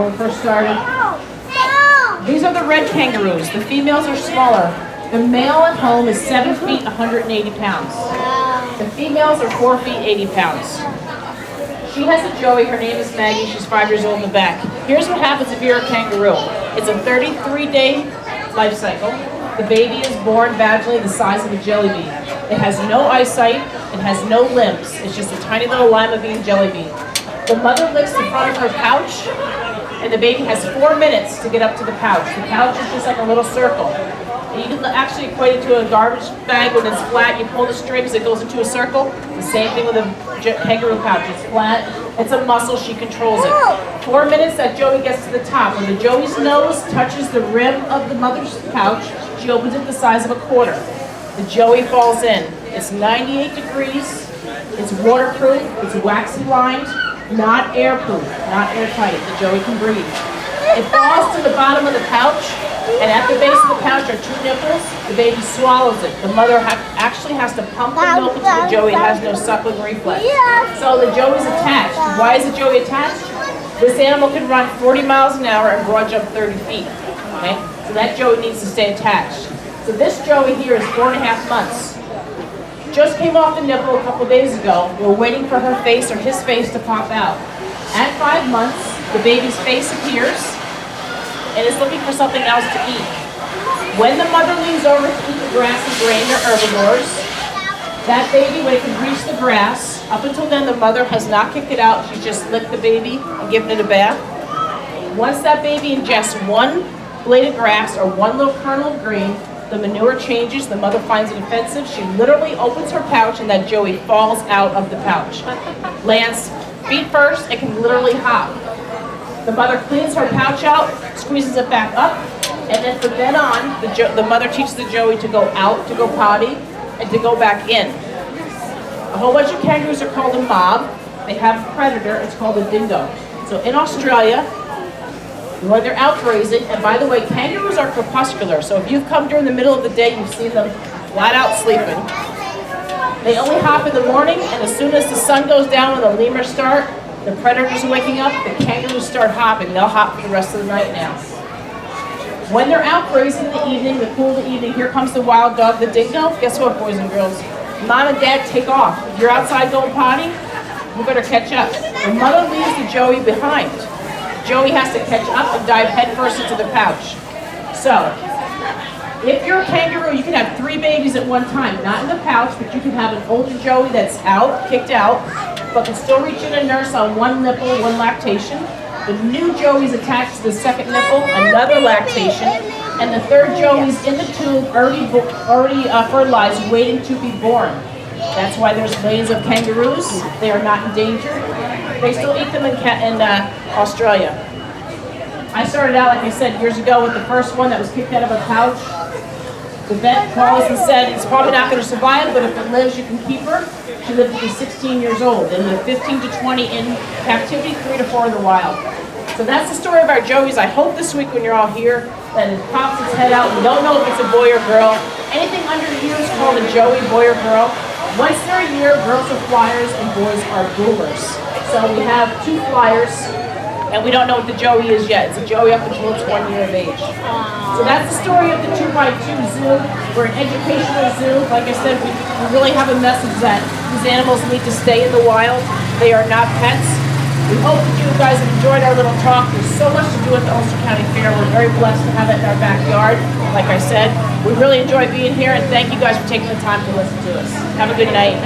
when we first started. These are the red kangaroos. The females are smaller. The male at home is 7 feet, 180 pounds. The females are 4 feet, 80 pounds. She has a joey. Her name is Maggie. She's 5 years old in the back. Here's what happens if you're a kangaroo. It's a 33-day life cycle. The baby is born vaginally the size of a jelly bean. It has no eyesight. It has no limbs. It's just a tiny little lima bean jelly bean. The mother licks the front of her pouch, and the baby has 4 minutes to get up to the pouch. The pouch is just like a little circle. And you can actually equate it to a garbage bag when it's flat. You pull the strings, it goes into a circle. The same thing with a kangaroo pouch. It's flat. It's a muscle. She controls it. 4 minutes, that joey gets to the top. When the joey's nose touches the rim of the mother's pouch, she opens it the size of a quarter. The joey falls in. It's 98 degrees. It's waterproof. It's waxy lined. Not airproof, not airtight. The joey can breathe. It falls to the bottom of the pouch, and at the base of the pouch are 2 nipples. The baby swallows it. The mother actually has to pump the milk into the joey. It has no suckling reflex. So the joey's attached. Why is the joey attached? This animal can run 40 miles an hour and broad jump 30 feet. Okay? So that joey needs to stay attached. So this joey here is 4.5 months. Just came off the nipple a couple days ago. We're waiting for her face or his face to pop out. At 5 months, the baby's face appears and is looking for something else to eat. When the mother leans over to eat the grass and grain, they're herbivores. That baby, when it can reach the grass, up until then the mother has not kicked it out. She's just licked the baby and given it a bath. Once that baby ingests 1 blade of grass or 1 little kernel of grain, the manure changes, the mother finds it offensive. She literally opens her pouch and that joey falls out of the pouch. Lands feet first, it can literally hop. The mother cleans her pouch out, squeezes it back up, and then from then on, the mother teaches the joey to go out, to go potty, and to go back in. A whole bunch of kangaroos are called a mob. They have a predator, it's called a dingo. So in Australia, when they're out grazing, and by the way, kangaroos are crepuscular, so if you've come during the middle of the day, you've seen them flat out sleeping. They only hop in the morning, and as soon as the sun goes down and the lemurs start, the predators are waking up, the kangaroos start hopping. They'll hop for the rest of the night now. When they're out grazing in the evening, the cool of the evening, here comes the wild dog, the dingo. Guess what, boys and girls? Mom and dad take off. If you're outside going potty, you better catch up. The mother leaves the joey behind. Joey has to catch up and dive headfirst into the pouch. So, if you're a kangaroo, you can have 3 babies at one time. Not in the pouch, but you can have an older joey that's out, kicked out, but can still reach in and nurse on 1 nipple, 1 lactation. The new joey's attached to the 2nd nipple, another lactation, and the 3rd joey's in the tube, already fertilized, waiting to be born. That's why there's millions of kangaroos. They are not endangered. They still eat them in Australia. I started out, like I said, years ago with the first one that was kicked out of a pouch. The vet called us and said, it's probably not going to survive, but if it lives, you can keep her. She lived to be 16 years old, and the 15 to 20 in captivity, 3 to 4 in the wild. So that's the story of our joeys. I hope this week when you're all here that it pops its head out. We don't know if it's a boy or girl. Anything under a year is called a joey, boy or girl. Once they're a year, girls are flyers and boys are boomers. So we have 2 flyers, and we don't know what the joey is yet. It's a joey up until it's 1 year of age. So that's the story of the 2x2 zoo. We're an educational zoo. Like I said, we really have a message that these animals need to stay in the wild. They are not pets. We hope that you guys have enjoyed our little talk. There's so much to do at the Ulster County Fair. We're very blessed to have it in our backyard. Like I said, we really enjoy being here, and thank you guys for taking the time to listen to us. Have a good night.